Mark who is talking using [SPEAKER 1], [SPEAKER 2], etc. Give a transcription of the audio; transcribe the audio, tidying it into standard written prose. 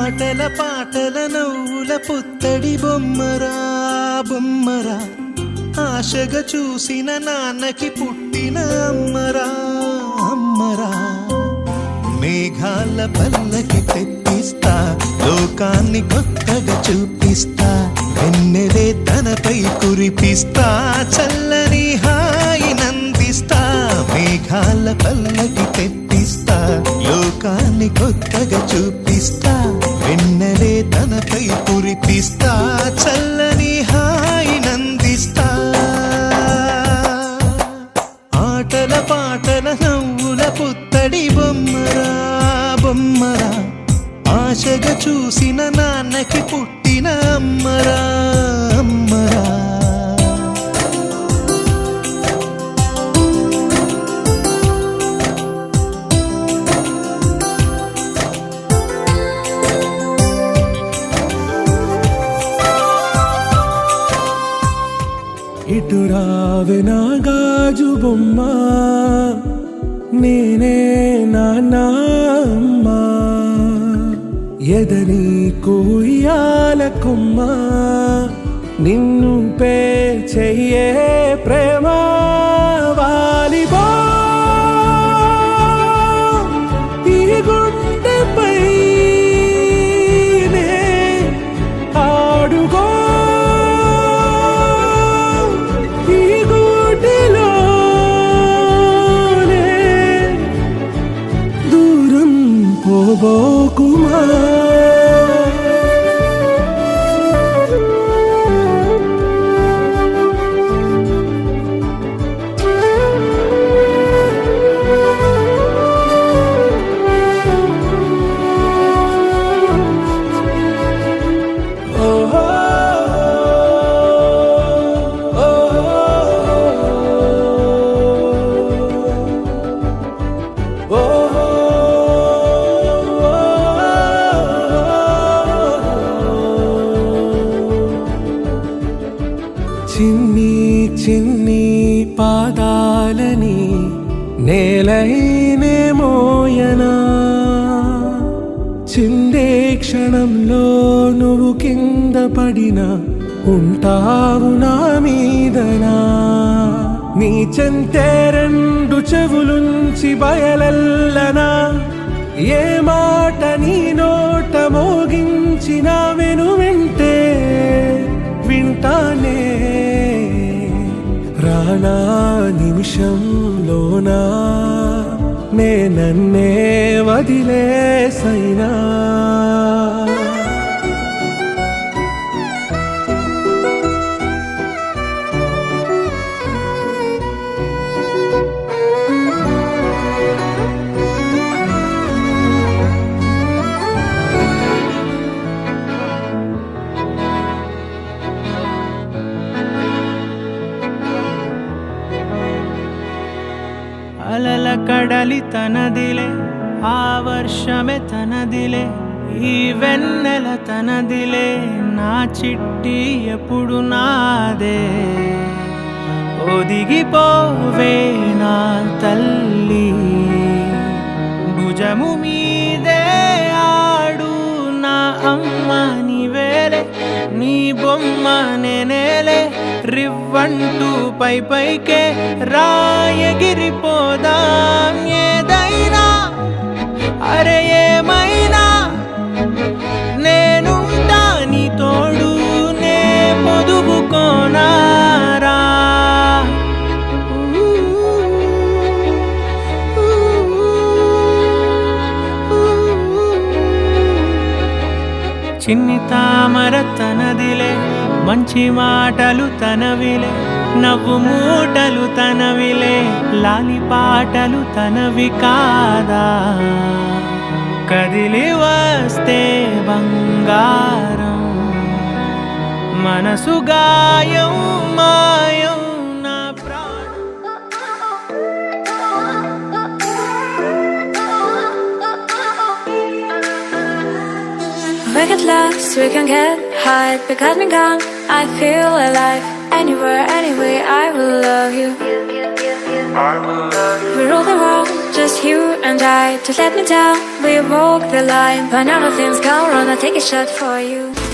[SPEAKER 1] ఆటల పాటల నవ్వుల పుత్తడి బొమ్మరా బొమ్మరా, ఆశగా చూసిన నాన్నకి పుట్టిన అమ్మరా అమ్మరా. మేఘాల పల్లకి తెప్పిస్తా, లోకాన్ని కొత్తగా చూపిస్తా, వెన్నెలే తనపై కురిపిస్తా, చల్లని హాయి నందిస్తా. మేఘాల పల్లకి తెప్పిస్తా, లోకాన్ని కొత్తగా చూపిస్తా, వెన్నెలే తనపై కురిపిస్తా, చల్లని హాయి నందిస్తా. ఆటల పాటల నవ్వుల పుత్తడి బొమ్మరా బొమ్మరా, ఆశగా చూసిన నాన్నకి పుట్టిన అమ్మరా అమ్మరా.
[SPEAKER 2] ఇటు రావే నా గాజు బొమ్మ, నేనే నాన్న అమ్మ, ఎదని కొయ్యాల కొమ్మ, నిన్ను పే చెయ్యే ప్రేమ వాలిబా. ఈ గుండెపై నే ఆడుగో, పోబోకుమా. చిన్ని చిన్ని పాదాలని నేలైనే మోయనా, చిందే క్షణంలో నువ్వు కింద పడినా ఉంటావు నా మీదనా. నీ చెంతే రెండు చెవులుంచి బయలెల్లనా, ఏ మాట నీ నోట మోగించిన వెను వింటే వింటానే. రానా నిమిషంలోనా నే నన్నే వదిలేసైనా.
[SPEAKER 3] అలల కడలి తనదిలే, ఆ వర్షమే తనదిలే, ఈ వెన్నెల తనదిలే, నా చిట్టి ఎప్పుడు నాదే. ఒదిగిపోవే నా తల్లి, భుజము మీదే ఆడు నా అమ్మ నీవేలే, నీ బొమ్మ నేనేలే. రివ్వంటూ పై పైకే రాయగిరిపోదాం, ఏదైనా అరే ఏమైనా నేనుంటా నీ తోడు, నే పొదుపుకోనారా. చిన్ని తామర తనదిలే, మంచి మాటలు తనవిలే, నవ్వు మూటలు తనవిలే, లాలి పాటలు తనవి కాదా. కదిలి వస్తే బంగారం, మనసు గాయం మాయం నా ప్రాణం.
[SPEAKER 4] We get lost, we can get high, because me gone, I feel alive. Anywhere, anyway, I will love you. We rule the world, just just you and I. To let me down, we walk the line. But now nothing's gone wrong, I take a shot for you.